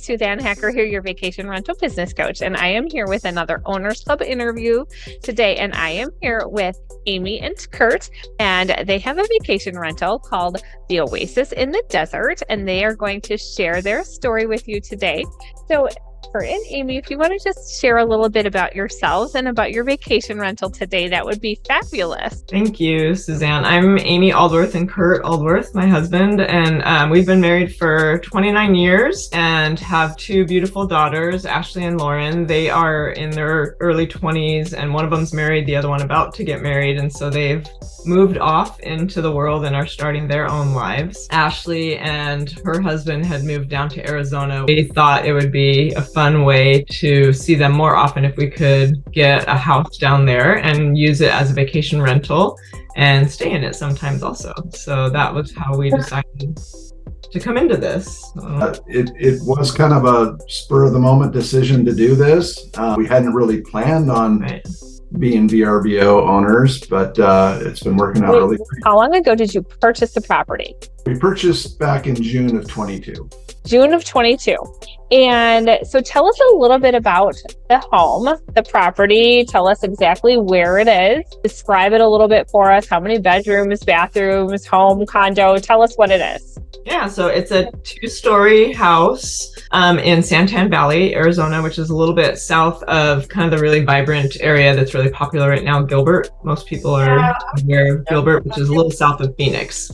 Suzanne Hacker here, your vacation rental business coach, and I am here with another Owners Club interview today. And I am here with Amy and Kurt, and they have a vacation rental called the Oasis in the Desert, and they are going to share their story with you today. So Kurt and Amy, if you want to just share a little bit about yourselves and about your vacation rental today, that would be fabulous. Thank you, Suzanne. I'm Amy Aldworth and Kurt Aldworth, my husband, and we've been married for 29 years and have two beautiful daughters, Ashley and Lauren. They are in their early 20s, and one of them's married, the other one about to get married, and so they've moved off into the world and are starting their own lives. Ashley and her husband had moved down to Arizona. We thought it would be a fun way to see them more often if we could get a house down there and use it as a vacation rental and stay in it sometimes also. So that was how we decided to come into this. It was kind of a spur of the moment decision to do this. We hadn't really planned on being VRBO owners, but it's been working out really great. How long ago did you purchase the property? We purchased back in June of 22. June of 22. And so tell us a little bit about the home, the property. Tell us exactly where it is. Describe it a little bit for us. How many bedrooms, bathrooms, home, condo? Tell us what it is. Yeah, so it's a 2-story house in Santan Valley, Arizona, which is a little bit south of kind of the really vibrant area that's really popular right now, Gilbert. Most people are aware of Gilbert, which is a little south of Phoenix.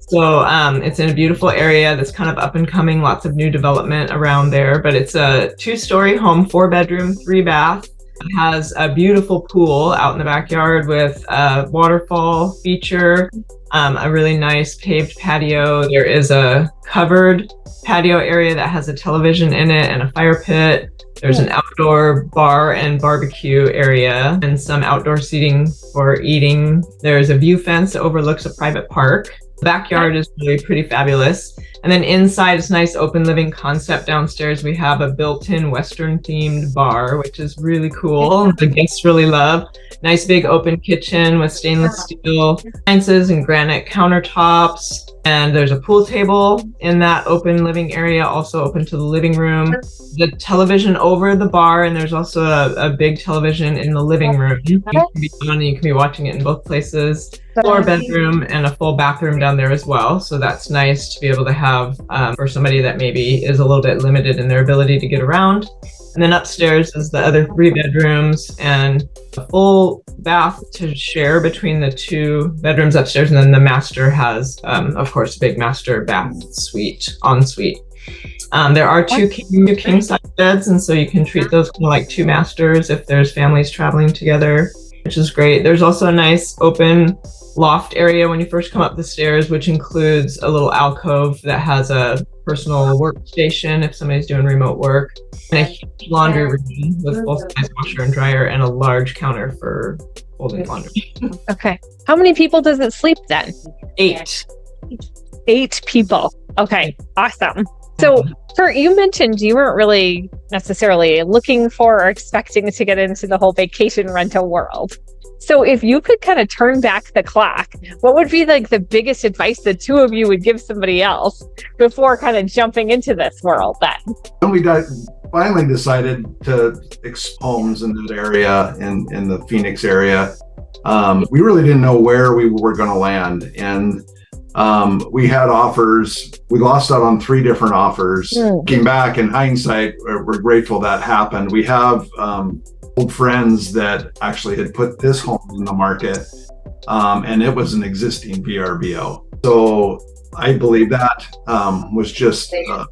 So it's in a beautiful area that's kind of up and coming, lots of new development around there, but it's a 2-story home, 4-bedroom, 3-bath. It has a beautiful pool out in the backyard with a waterfall feature, a really nice paved patio. There is a covered patio area that has a television in it and a fire pit. There's an outdoor bar and barbecue area and some outdoor seating for eating. There's a view fence that overlooks a private park. The backyard is really pretty fabulous. And then inside, it's nice open living concept. Downstairs, we have a built-in Western themed bar, which is really cool. The guests really love. Nice big open kitchen with stainless steel appliances and granite countertops. And there's a pool table in that open living area, also open to the living room. The television over the bar, and there's also a big television in the living room. You can be on and you can be watching it in both places. 4-bedroom and a full bathroom down there as well. So that's nice to be able to have for somebody that maybe is a little bit limited in their ability to get around. And then upstairs is the other 3 bedrooms and a full bath to share between the 2 bedrooms upstairs. And then the master has, of course, a big master bath suite, ensuite. There are 2 king size beds, and so you can treat those kind of like 2 masters if there's families traveling together, which is great. There's also a nice open loft area when you first come up the stairs, which includes a little alcove that has a personal workstation if somebody's doing remote work, and a huge laundry room with full-size washer and dryer and a large counter for folding laundry. Okay. How many people does it sleep then? 8. 8 people. Okay. Awesome. So, Kurt, you mentioned you weren't really necessarily looking for or expecting to get into the whole vacation rental world. So if you could kind of turn back the clock, what would be like the biggest advice the 2 of you would give somebody else before kind of jumping into this world then? When we finally decided to homes in that area, in the Phoenix area, we really didn't know where we were going to land. And we had offers. We lost out on 3 different offers. Came back in hindsight, we're grateful that happened. We have old friends that actually had put this home in the market, and it was an existing VRBO. So I believe that was just a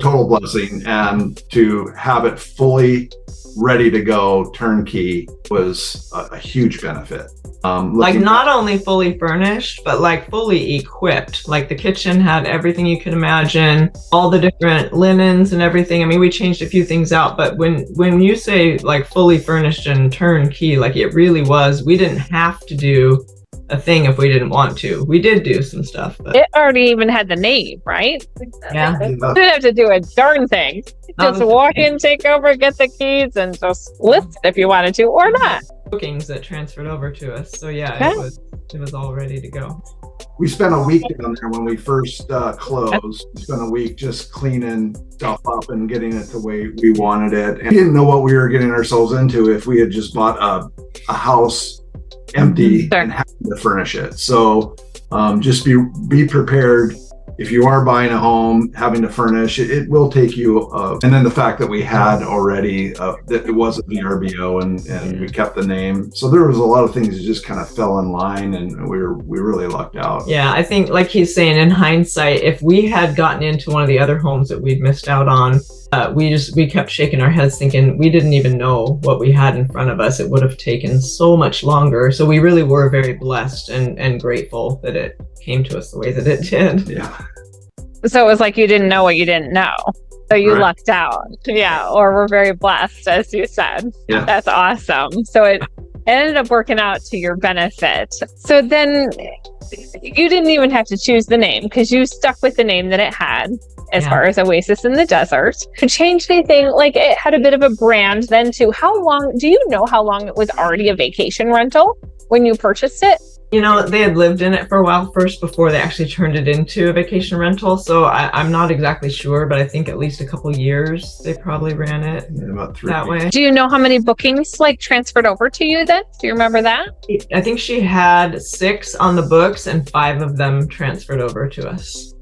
total blessing, and to have it fully ready to go, turnkey, was a huge benefit. Like not only fully furnished, but like fully equipped. Like the kitchen had everything you could imagine, all the different linens and everything. I mean, we changed a few things out, but when you say like fully furnished and turnkey, like it really was. We didn't have to do a thing if we didn't want to. We did do some stuff, but it already even had the name, right? Yeah. You didn't have to do a darn thing. Just walk in, take over, get the keys, and just list it if you wanted to or not. Bookings that transferred over to us. So yeah, it was all ready to go. We spent a week down there when we first closed. We spent a week just cleaning stuff up and getting it the way we wanted it. And we didn't know what we were getting ourselves into if we had just bought a house empty and having to furnish it. So just be prepared. If you are buying a home, having to furnish, it will take you. And then the fact that we had already, that it was a VRBO and we kept the name. So there was a lot of things that just kind of fell in line and we really lucked out. Yeah, I think like he's saying, in hindsight, if we had gotten into one of the other homes that we'd missed out on, we kept shaking our heads thinking we didn't even know what we had in front of us. It would have taken so much longer. So we really were very blessed and grateful that it came to us the way that it did. Yeah. So it was like you didn't know what you didn't know. So you lucked out. Yeah. Or we're very blessed, as you said. Yeah. That's awesome. So it ended up working out to your benefit. So then you didn't even have to choose the name because you stuck with the name that it had as far as Oasis in the Desert. To change anything, like it had a bit of a brand then too. Do you know how long it was already a vacation rental when you purchased it? You know, they had lived in it for a while first before they actually turned it into a vacation rental. So I'm not exactly sure, but I think at least a couple years they probably ran it about 3 that weeks. way. Do you know how many bookings like transferred over to you then? Do you remember that? I think she had 6 on the books and 5 of them transferred over to us.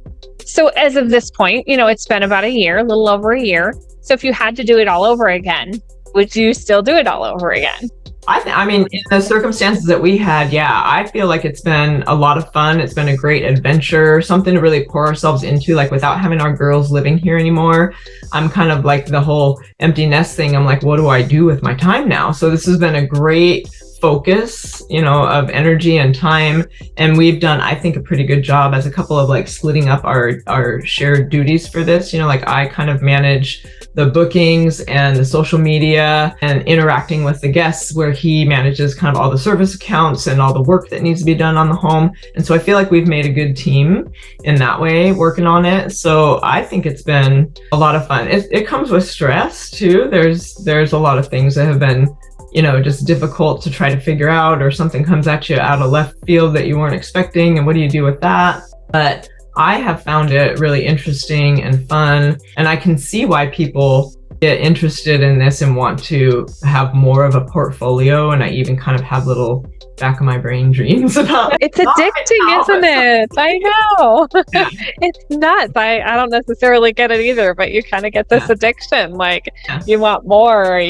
So as of this point, it's been about a year, a little over a year. So if you had to do it all over again, would you still do it all over again? I mean, in the circumstances that we had, I feel like it's been a lot of fun. It's been a great adventure, something to really pour ourselves into, like without having our girls living here anymore. I'm kind of like the whole empty nest thing. I'm like, what do I do with my time now? So this has been a great focus, of energy and time. And we've done, I think, a pretty good job as a couple of like splitting up our shared duties for this. Like I kind of manage the bookings and the social media and interacting with the guests, where he manages kind of all the service accounts and all the work that needs to be done on the home. And so I feel like we've made a good team in that way, working on it. So I think it's been a lot of fun. It comes with stress too. There's a lot of things that have been just difficult to try to figure out, or something comes at you out of left field that you weren't expecting. And what do you do with that? But I have found it really interesting and fun. And I can see why people get interested in this and want to have more of a portfolio. And I even kind of have little back of my brain dreams about it's addicting, isn't it? I know. Yeah. It's nuts. I don't necessarily get it either, but you kind of get this addiction, like you want more,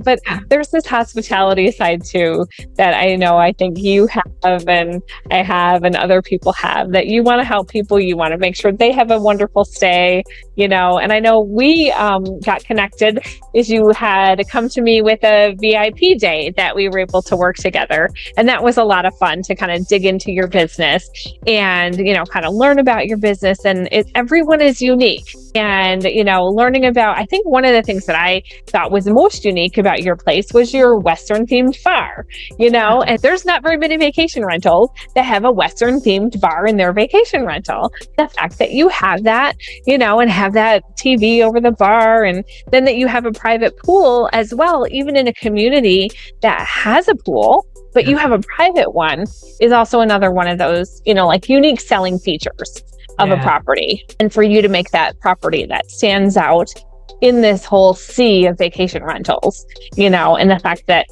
but there's this hospitality side too that I think you have and I have and other people have, that you want to help people. You want to make sure they have a wonderful stay, and I know we got connected as you had come to me with a VIP day that we were able to work together. And that was a lot of fun to kind of dig into your business and, kind of learn about your business. And everyone is unique. And, learning about, I think one of the things that I thought was most unique about your place was your Western themed bar, and there's not very many vacation rentals that have a Western themed bar in their vacation rental. The fact that you have that, and have that TV over the bar, and then that you have a private pool as well, even in a community that has a pool, but you have a private one, is also another one of those, like unique selling features of a property. And for you to make that property that stands out in this whole sea of vacation rentals, and the fact that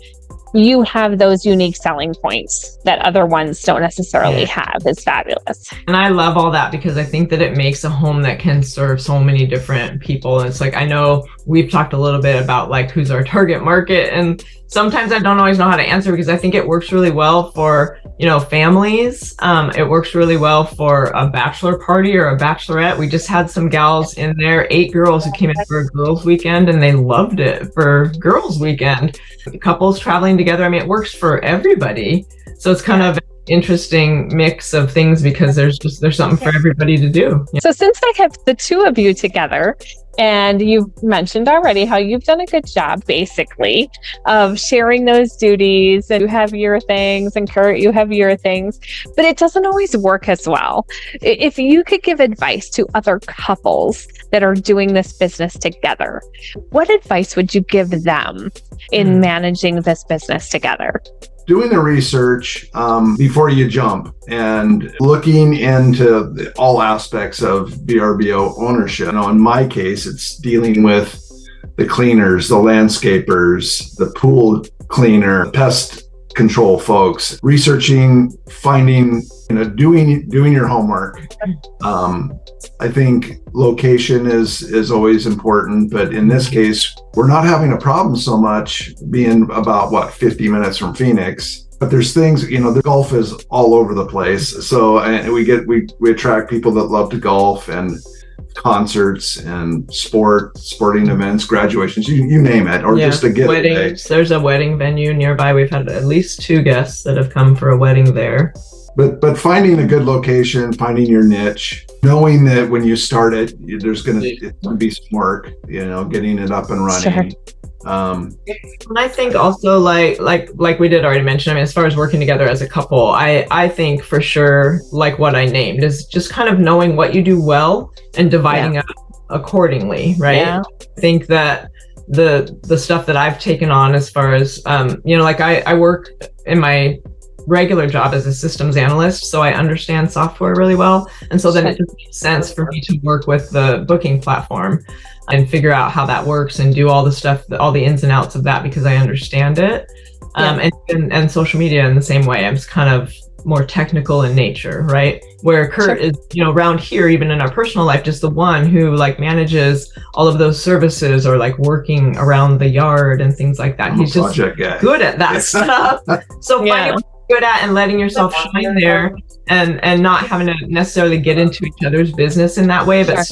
you have those unique selling points that other ones don't necessarily have is fabulous. And I love all that because I think that it makes a home that can serve so many different people. And it's like, I know we've talked a little bit about like who's our target market, and sometimes I don't always know how to answer because I think it works really well for, families. It works really well for a bachelor party or a bachelorette. We just had some gals in there, 8 girls who came in for a girls' weekend, and they loved it for girls' weekend. Couples traveling together. I mean, it works for everybody. So it's kind of an interesting mix of things because there's something for everybody to do. So since I have the two of you together, and you've mentioned already how you've done a good job, basically, of sharing those duties, and you have your things, and Kurt, you have your things, but it doesn't always work as well. If you could give advice to other couples that are doing this business together, what advice would you give them in managing this business together? doing the research before you jump and looking into all aspects of VRBO ownership. In my case, it's dealing with the cleaners, the landscapers, the pool cleaner, pest control folks, researching, finding, doing your homework. I think location is always important, but in this case, we're not having a problem so much being about 50 minutes from Phoenix. But there's things, the golf is all over the place. So and we attract people that love to golf and concerts and sporting events, graduations, you name it, or just a getaway. Weddings. There's a wedding venue nearby. We've had at least 2 guests that have come for a wedding there. But finding a good location, finding your niche, knowing that when you start it, there's going to be some work, getting it up and running. Sure. And I think also like we did already mention, as far as working together as a couple, I think for sure, like what I named, is just kind of knowing what you do well and dividing up accordingly, right? Yeah. I think that the stuff that I've taken on as far as, I work in my regular job as a systems analyst, so I understand software really well. And so then it just makes sense for me to work with the booking platform and figure out how that works and do all the stuff, all the ins and outs of that, because I understand it. And social media in the same way. I'm just kind of more technical in nature, right? Where Kurt is, around here, even in our personal life, just the one who manages all of those services or working around the yard and things like that. He's just good at that stuff. So finding what you're good at and letting yourself shine there and not having to necessarily get into each other's business in that way, but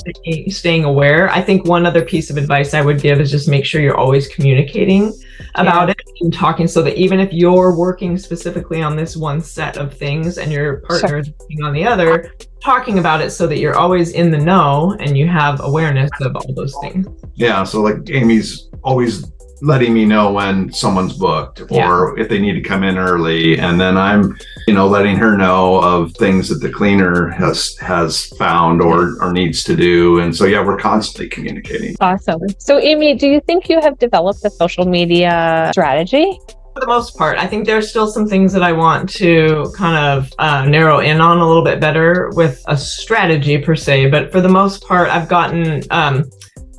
staying aware. I think one other piece of advice I would give is just make sure you're always communicating about it and talking, so that even if you're working specifically on this one set of things and your partner is working on the other, talking about it so that you're always in the know and you have awareness of all those things. Yeah, so Amy's always letting me know when someone's booked or if they need to come in early, and then I'm letting her know of things that the cleaner has found or needs to do. And so we're constantly communicating. Awesome. So Amy, do you think you have developed a social media strategy? For the most part, I think there's still some things that I want to kind of narrow in on a little bit better with a strategy per se, but for the most part I've gotten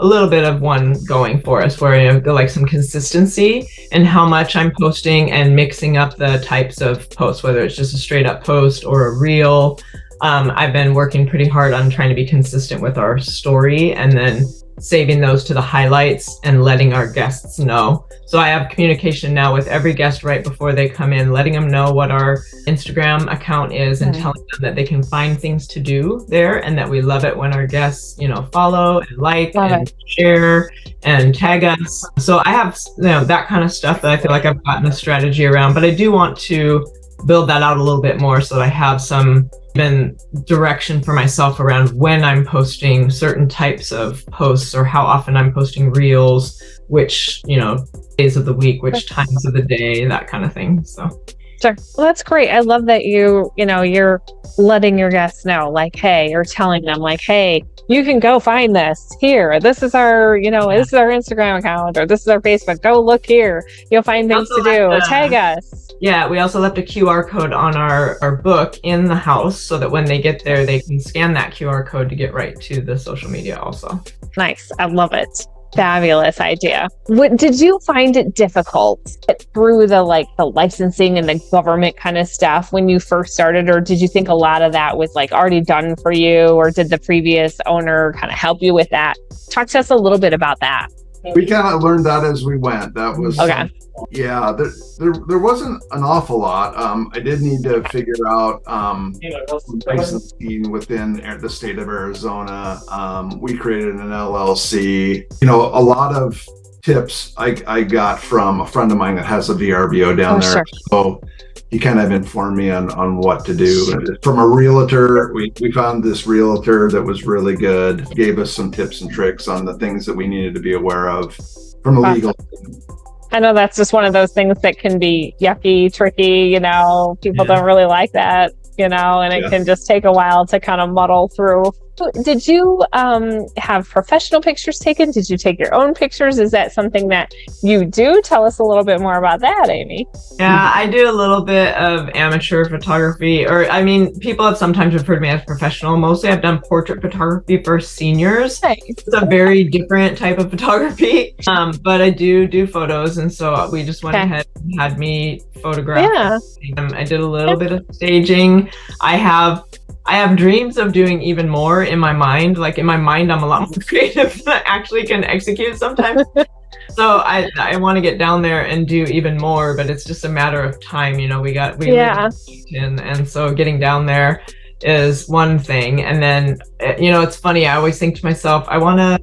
a little bit of one going for us, where I have some consistency in how much I'm posting and mixing up the types of posts, whether it's just a straight up post or a reel. I've been working pretty hard on trying to be consistent with our story and then saving those to the highlights and letting our guests know. So I have communication now with every guest right before they come in, letting them know what our Instagram account is and telling them that they can find things to do there, and that we love it when our guests, follow and share and tag us. So I have, that kind of stuff that I feel like I've gotten a strategy around, but I do want to build that out a little bit more so that I have some direction for myself around when I'm posting certain types of posts, or how often I'm posting reels, which, days of the week, which times of the day, that kind of thing. So sure. Well, that's great. I love that you're letting your guests know, hey, or telling them hey, you can go find this here. This is our, this is our Instagram account, or this is our Facebook. Go look here. You'll find things to do. Tag us. Yeah, we also left a QR code on our book in the house, so that when they get there, they can scan that QR code to get right to the social media also. Nice. I love it. Fabulous idea. Did you find it difficult through the licensing and the government kind of stuff when you first started, or did you think a lot of that was already done for you, or did the previous owner kind of help you with that? Talk to us a little bit about that. We kind of learned that as we went. That was okay. Yeah, there wasn't an awful lot. I did need to figure out licensing within the state of Arizona. We created an LLC. A lot of tips I got from a friend of mine that has a VRBO down there. Sure. So he kind of informed me on what to do. From a realtor, we found this realtor that was really good, gave us some tips and tricks on the things that we needed to be aware of from a legal. I know that's just one of those things that can be yucky, tricky, people don't really like that, and it can just take a while to kind of muddle through Did you have professional pictures taken? Did you take your own pictures? Is that something that you do? Tell us a little bit more about that, Amy. Yeah, I do a little bit of amateur photography, or I mean, people have sometimes referred to me as professional. Mostly I've done portrait photography for seniors. Nice. It's a very different type of photography, but I do photos, and so we just went ahead and had me photograph. Yeah. I did a little bit of staging. I have dreams of doing even more in my mind. Like in my mind, I'm a lot more creative than I actually can execute sometimes. So I want to get down there and do even more, but it's just a matter of time. You know, we live in Washington, and so getting down there is one thing. And then, you know, it's funny. I always think to myself, I want to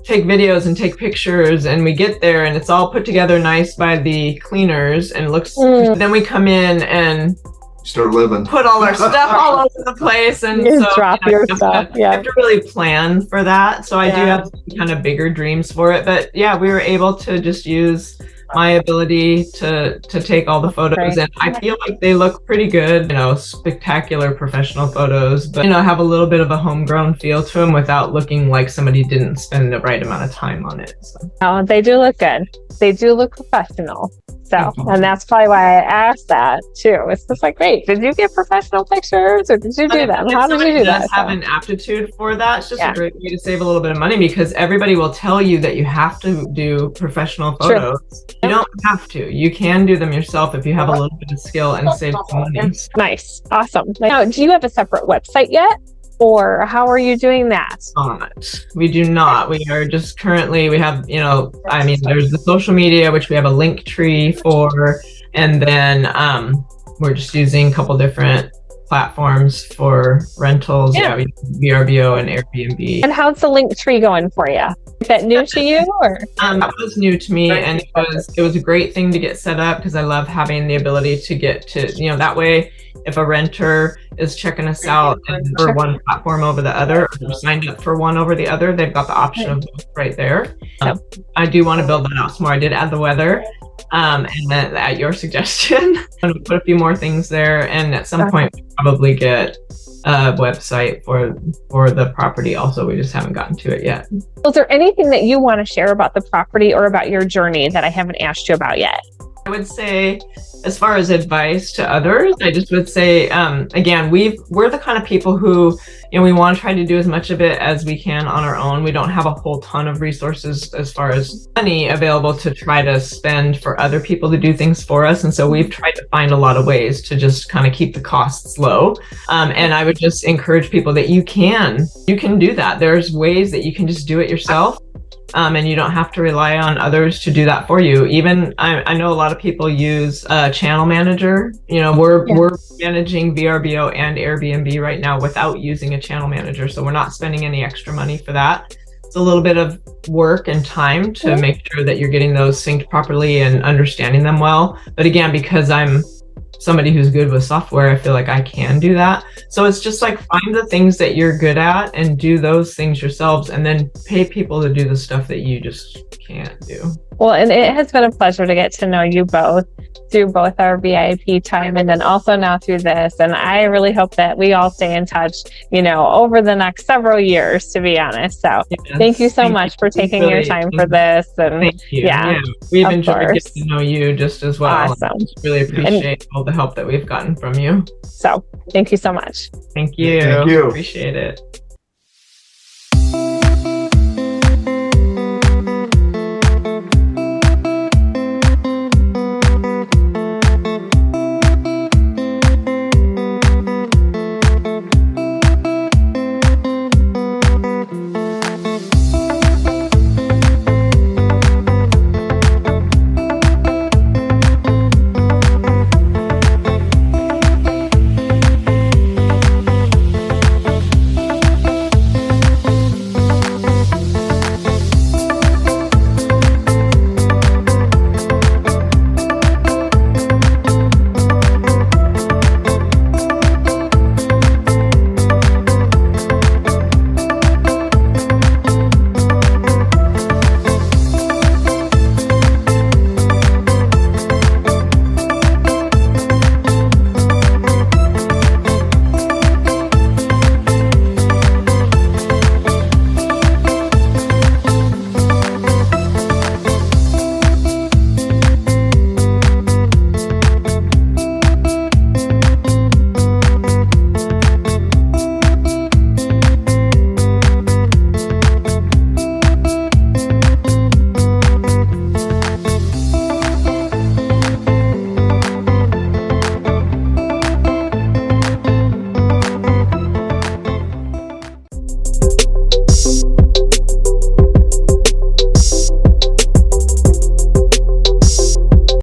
take videos and take pictures, and we get there and it's all put together nice by the cleaners and looks, then we come in and start living, put all our stuff all over the place, and you so drop your stuff. I have to really plan for that. So I do have some kind of bigger dreams for it, but yeah, we were able to just use my ability to take all the photos, and I feel like they look pretty good, you know, spectacular professional photos, but you know, have a little bit of a homegrown feel to them without looking like somebody didn't spend the right amount of time on it. So. Oh, they do look good. They do look professional. So, and that's probably why I asked that too. It's just like, great. Did you get professional pictures, or did you do them? How did you do that? Have an aptitude for that. It's just a great way to save a little bit of money, because everybody will tell you that you have to do professional photos. You don't have to. You can do them yourself if you have a little bit of skill and save some money. Nice. Awesome. Now, do you have a separate website yet? Or how are you doing that? We do not. We are just currently, we have, you know, I mean, there's the social media, which we have a link tree for, and then we're just using a couple different platforms for rentals. Yeah, we VRBO and Airbnb. And how's the link tree going for you? Is that new to you, or? That was new to me, and it was a great thing to get set up, because I love having the ability to get to, you know, that way if a renter is checking us out for one platform over the other, or signed up for one over the other, they've got the option of both right there. I do want to build that out some more. I did add the weather, and then at your suggestion, I'm going to put a few more things there, and at some point we'll probably get a website for the property also. We just haven't gotten to it yet. Is there anything that you want to share about the property or about your journey that I haven't asked you about yet? I would say, as far as advice to others, I just would say, again, we're the kind of people who, you know, we want to try to do as much of it as we can on our own. We don't have a whole ton of resources as far as money available to try to spend for other people to do things for us. And so we've tried to find a lot of ways to just kind of keep the costs low. And I would just encourage people that you can do that. There's ways that you can just do it yourself. And you don't have to rely on others to do that for you. Even I know a lot of people use a channel manager. You know, we're managing VRBO and Airbnb right now without using a channel manager, so we're not spending any extra money for that. It's a little bit of work and time to make sure that you're getting those synced properly and understanding them well. But again, because I'm somebody who's good with software, I feel like I can do that. So it's just like, find the things that you're good at and do those things yourselves, and then pay people to do the stuff that you just can't do. Well, and it has been a pleasure to get to know you both through both our VIP time and then also now through this. And I really hope that we all stay in touch, you know, over the next several years, to be honest. So thank you so much for taking your time for this. And thank you. Yeah, we've enjoyed getting to know you just as well. Awesome. Really appreciate all the help that we've gotten from you. So thank you so much. Thank you. Thank you. Appreciate it.